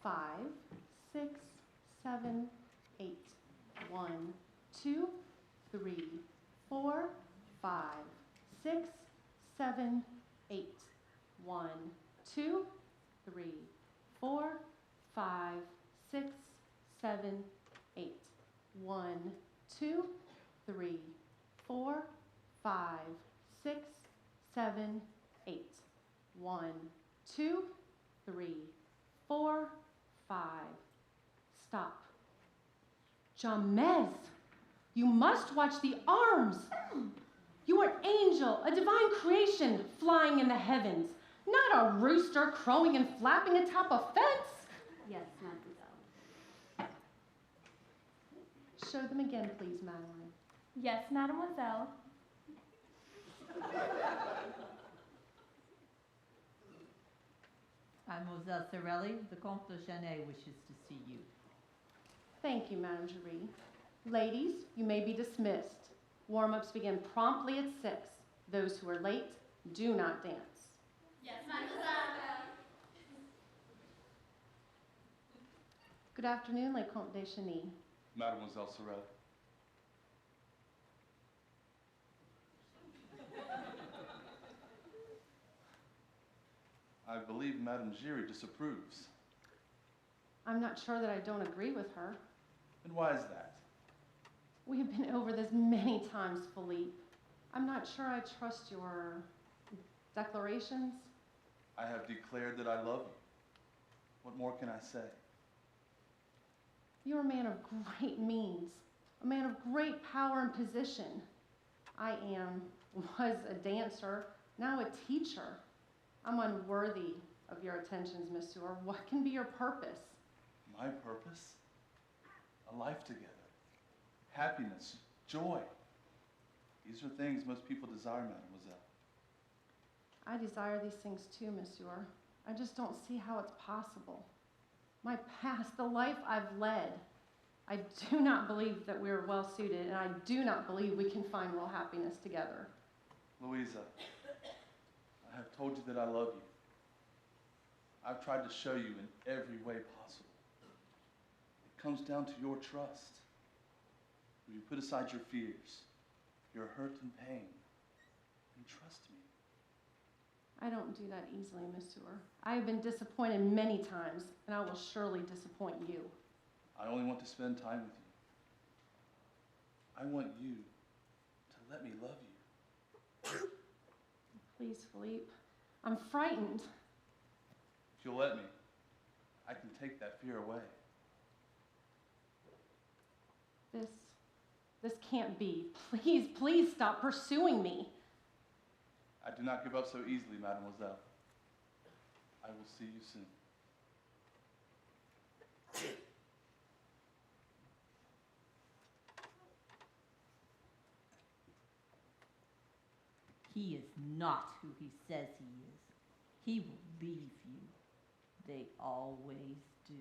S2: Five, 6, 7, 8. 1, 2, 3, 4, 5, 6, 7, 8. 1, 2, 3, 4, 5, 6, 7, 8. 1, 2, 3, 4, 5, 6, 7, 8. 1, 2, 3, 4, 5. Stop. Jamez, you must watch the arms. You are an angel, a divine creation flying in the heavens, not a rooster crowing and flapping atop a fence.
S3: Yes, mademoiselle.
S2: Show them again, please, Madeline.
S13: Yes, mademoiselle.
S14: Mademoiselle Sorelli, the Comte de Genet wishes to see you.
S2: Thank you, Madame Giry. Ladies, you may be dismissed. Warm-ups begin promptly at 6. Those who are late, do not dance.
S3: Yes, mademoiselle.
S2: Good afternoon, Le Comte de Cheny.
S1: Mademoiselle Sorel. I believe Madame Giry disapproves.
S2: I'm not sure that I don't agree with her.
S1: And why is that?
S2: We have been over this many times, Philippe. I'm not sure I trust your declarations.
S1: I have declared that I love you. What more can I say?
S2: You're a man of great means, a man of great power and position. I was a dancer, now a teacher. I'm unworthy of your attentions, monsieur. What can be your purpose?
S1: My purpose? A life together. Happiness, joy. These are things most people desire, mademoiselle.
S2: I desire these things too, monsieur. I just don't see how it's possible. My past, the life I've led, I do not believe that we're well suited, and I do not believe we can find real happiness together.
S1: Louisa, I have told you that I love you. I've tried to show you in every way possible. It comes down to your trust. Will you put aside your fears, your hurt and pain, and trust me?
S2: I don't do that easily, monsieur. I have been disappointed many times, and I will surely disappoint you.
S1: I only want to spend time with you. I want you to let me love you.
S2: Please, Philippe. I'm frightened.
S1: If you'll let me, I can take that fear away.
S2: This can't be. Please, please stop pursuing me.
S1: I do not give up so easily, mademoiselle. I will see you soon.
S14: He is not who he says he is. He will leave you. They always do.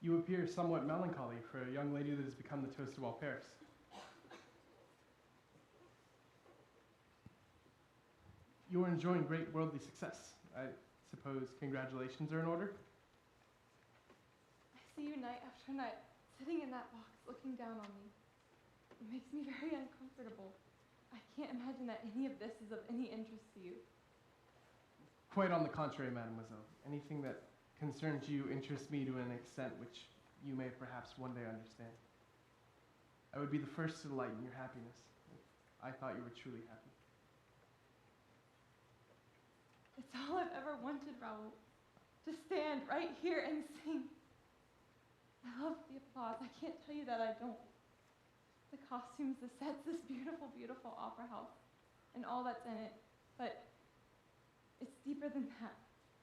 S7: You appear somewhat melancholy for a young lady that has become the toast of all Paris. You are enjoying great worldly success. I suppose congratulations are in order?
S5: I see you night after night, sitting in that box, looking down on me. It makes me very uncomfortable. I can't imagine that any of this is of any interest to you.
S7: Quite on the contrary, mademoiselle. Anything that concerns you interests me to an extent which you may perhaps one day understand. I would be the first to delight in your happiness if I thought you were truly happy.
S5: It's all I've ever wanted, Raoul. To stand right here and sing. I love the applause. I can't tell you that I don't. The costumes, the sets, this beautiful, beautiful opera house, and all that's in it. But
S13: It's deeper than that.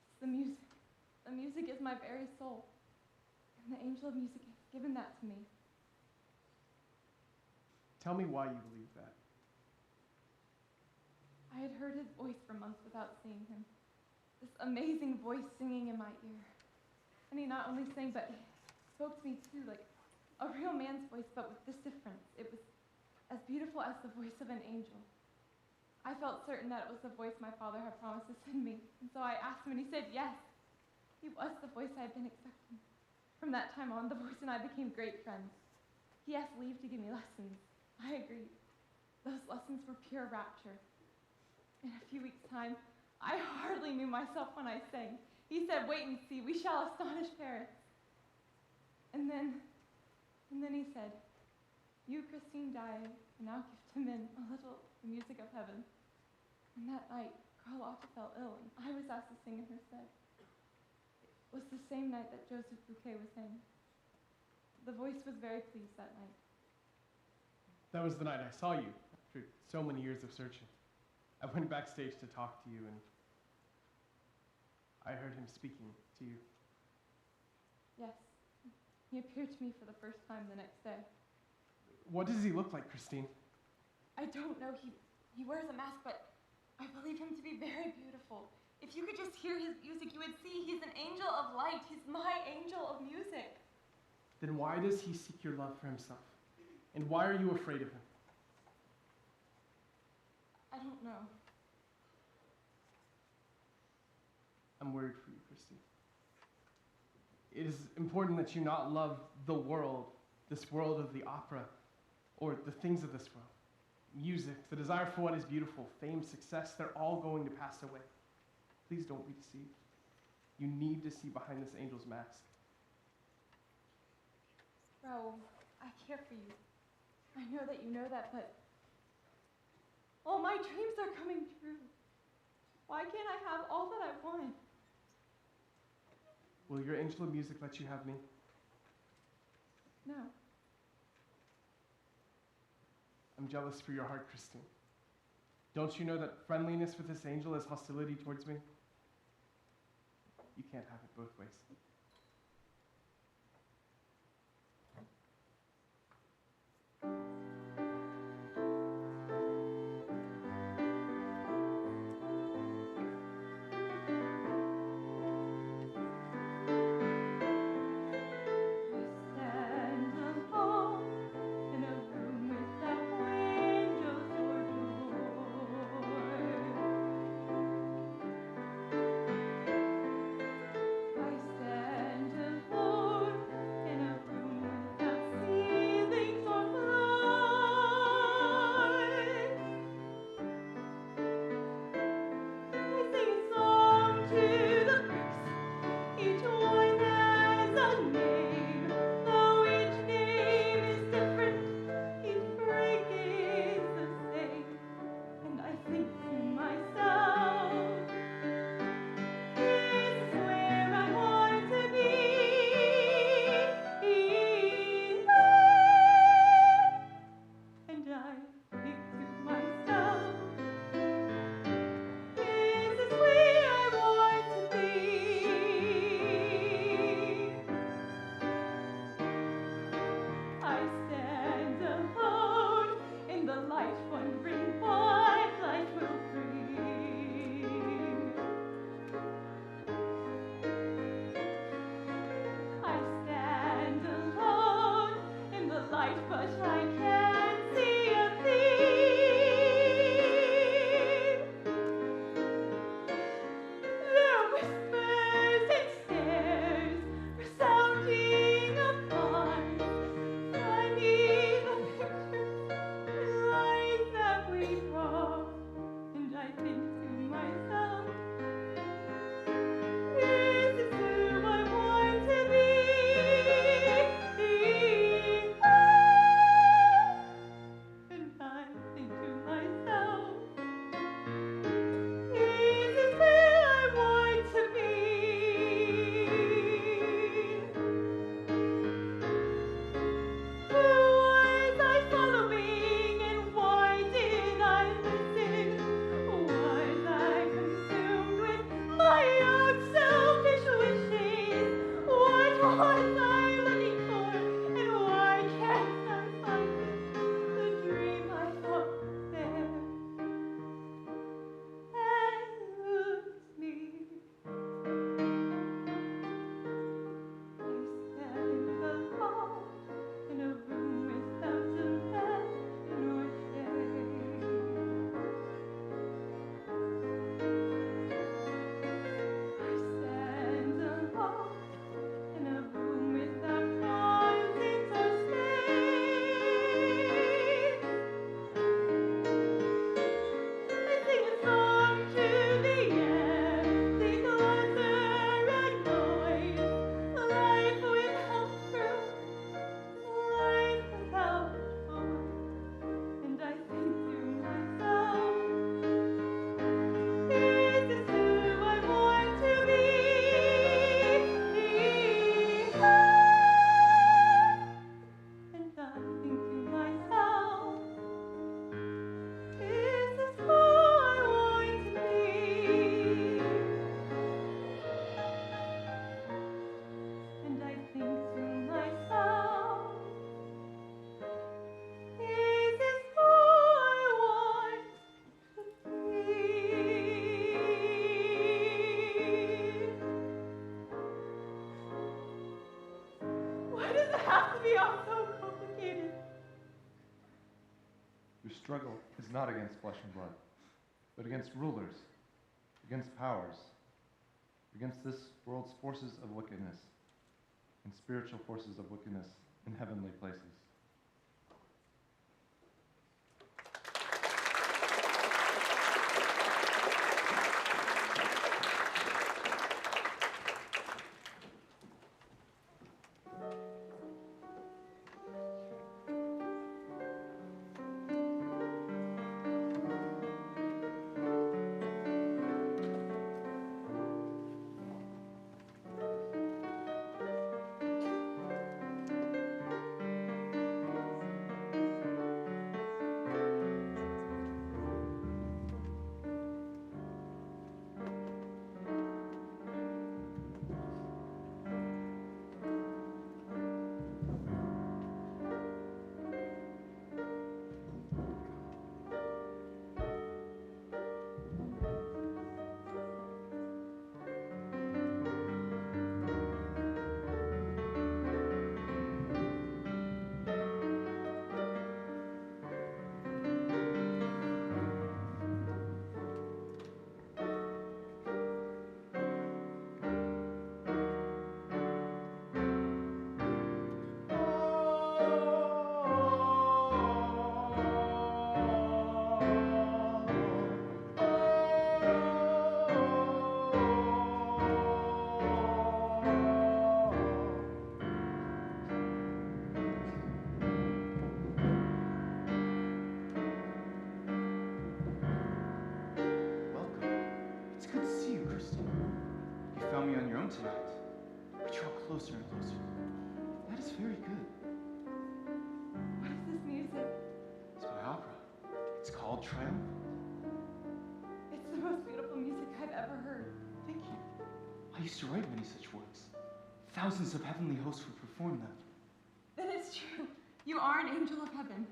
S13: It's the music. The music is my very soul. And the angel of music has given that to me.
S7: Tell me why you believe that.
S13: I had heard his voice for months without seeing him. This amazing voice singing in my ear. And he not only sang, but he spoke to me too, like a real man's voice, but with this difference. It was as beautiful as the voice of an angel. I felt certain that it was the voice my father had promised to send me. And so I asked him, and he said yes. He was the voice I had been expecting. From that time on, the voice and I became great friends. He asked leave to give me lessons. I agreed. Those lessons were pure rapture. In a few weeks' time, I hardly knew myself when I sang. He said, wait and see, we shall astonish Paris. And then he said, you, Christine, die, and now give to men a little the music of heaven. And that night, Carlotta fell ill, and I was asked to sing in her stead. It was the same night that Joseph Bouquet was hanged. The voice was very pleased that night.
S7: That was the night I saw you, after so many years of searching. I went backstage to talk to you, and I heard him speaking to you.
S13: Yes. He appeared to me for the first time the next day.
S7: What does he look like, Christine?
S13: I don't know. He wears a mask, but I believe him to be very beautiful. If you could just hear his music, you would see he's an angel of light. He's my angel of music.
S7: Then why does he seek your love for himself? And why are you afraid of him?
S13: I don't know.
S7: I'm worried for you, Christine. It is important that you not love the world, this world of the opera, or the things of this world. Music, the desire for what is beautiful, fame, success, they're all going to pass away. Please don't be deceived. You need to see behind this angel's mask.
S13: Raoul, I care for you. I know that you know that, but all my dreams are coming true. Why can't I have all that I want?
S7: Will your angel of music let you have me?
S13: No.
S7: I'm jealous for your heart, Christine. Don't you know that friendliness with this angel is hostility towards me? You can't have it both ways.
S13: I stand
S6: all so complicated.
S1: Your struggle is not against flesh and blood, but against rulers, against powers, against this world's forces of wickedness, and spiritual forces of wickedness in heavenly places.
S8: Tonight. We draw closer and closer. That is very good.
S13: What is this music?
S8: It's my opera. It's called Triumph.
S13: It's the most beautiful music I've ever heard.
S8: Thank you. I used to write many such works. Thousands of heavenly hosts would perform them.
S13: Then it's true. You are an angel of heaven.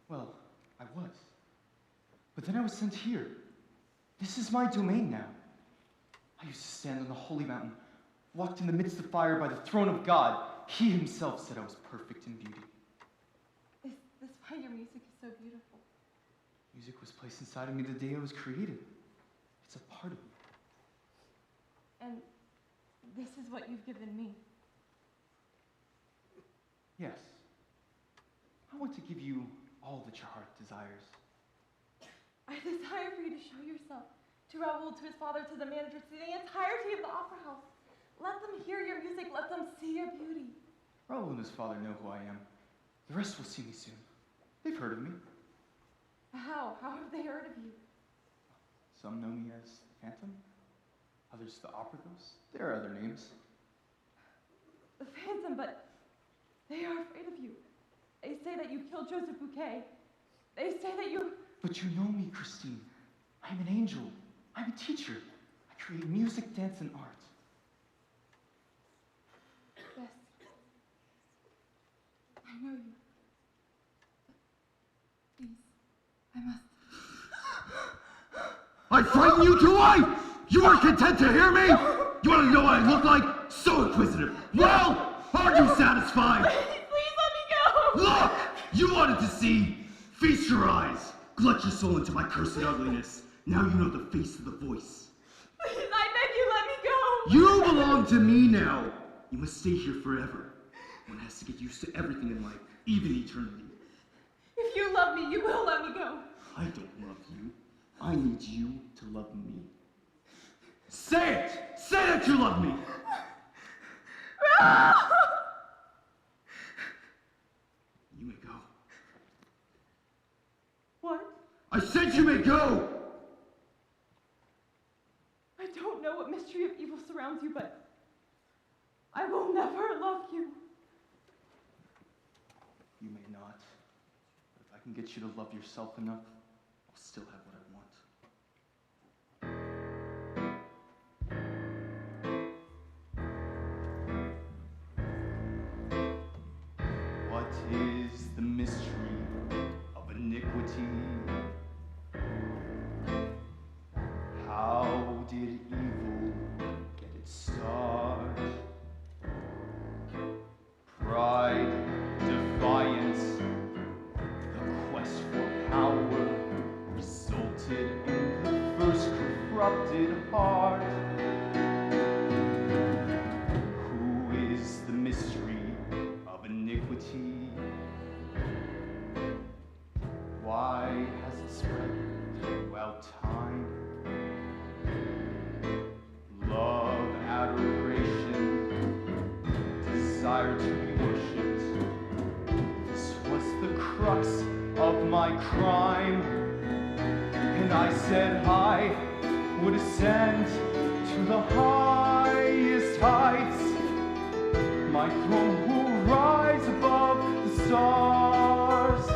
S8: Well, I was. But then I was sent here. This is my domain now. I used to stand on the holy mountain, walked in the midst of fire by the throne of God. He himself said I was perfect in beauty.
S13: Is this why your music is so beautiful?
S8: Music was placed inside of me the day I was created. It's a part of me.
S13: And this is what you've given me.
S8: Yes. I want to give you all that your heart desires.
S13: I desire for you to show yourself to Raoul, to his father, to the manager, to the entirety of the opera house. Let them hear your music. Let them see your beauty.
S8: Raoul and his father know who I am. The rest will see me soon. They've heard of me.
S13: How? How have they heard of you?
S8: Some know me as Phantom, others the Opera Ghost. There are other names.
S13: The Phantom, but they are afraid of you. They say that you killed Joseph Bouquet. They say that you...
S8: But you know me, Christine. I'm an angel. I'm a teacher. I create music, dance, and art.
S13: Yes. I know you. But please, I must...
S15: I frighten you, do I? You aren't content to hear me? You want to know what I look like? So inquisitive. Well, are you satisfied?
S13: Please let me go!
S15: Look! You wanted to see. Feast your eyes. Glut your soul into my cursed ugliness. Now you know the face of the voice.
S13: Please, I beg you, let me go!
S15: You belong to me now. You must stay here forever. One has to get used to everything in life, even eternity.
S13: If you love me, you will let me go.
S15: I don't love you. I need you to love me. Say it! Say that you love me! You may go.
S13: What?
S15: I said you may go!
S13: I don't know what mystery of evil surrounds you, but I will never love you.
S8: You may not. But if I can get you to love yourself enough, I'll still have what I want. What is the mystery of iniquity? How did evil get its start? Pride
S15: iniquity. Why has it spread throughout time? Love, adoration, desire to be worshipped. This was the crux of my crime. And I said I would ascend to the highest heights. My throne will rise above the stars.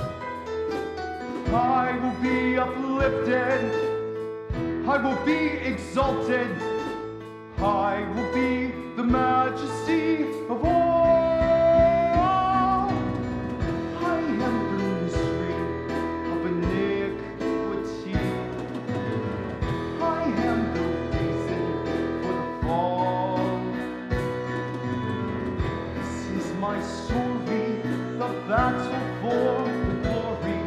S15: I will be uplifted. I will be exalted. I will be the majesty of all. I am the mystery of iniquity. I am the reason for the fall. This is my story, the battle for the glory.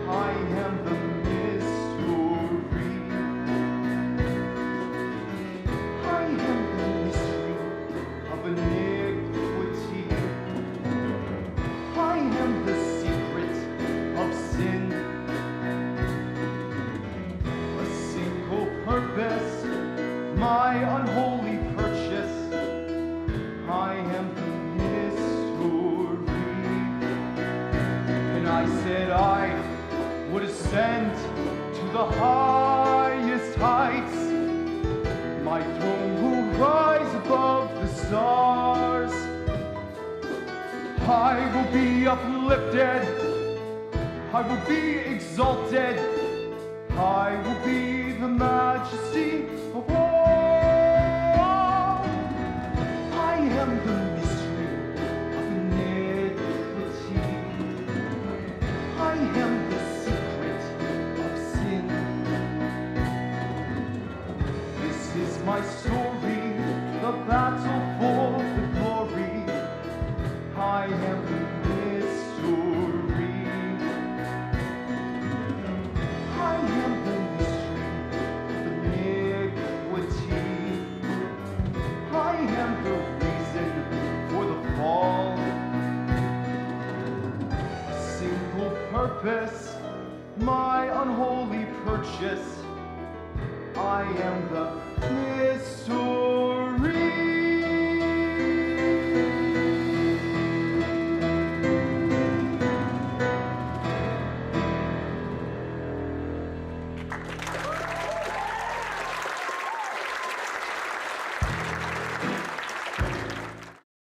S15: I am the mystery. I am the mystery of iniquity. I am the secret of sin. A single purpose, my unholy purchase. I am the mystery. And I said I would ascend to the highest heights. My throne will rise above the stars. I will be uplifted. I will be exalted. I will be the majesty of all. I am the mystery of iniquity. I am the secret of sin. This is my story, the battle for the glory. I am the mystery. I am the mystery of iniquity. I am the reason for the fall. A single purpose, my unholy purchase. I am the mystery.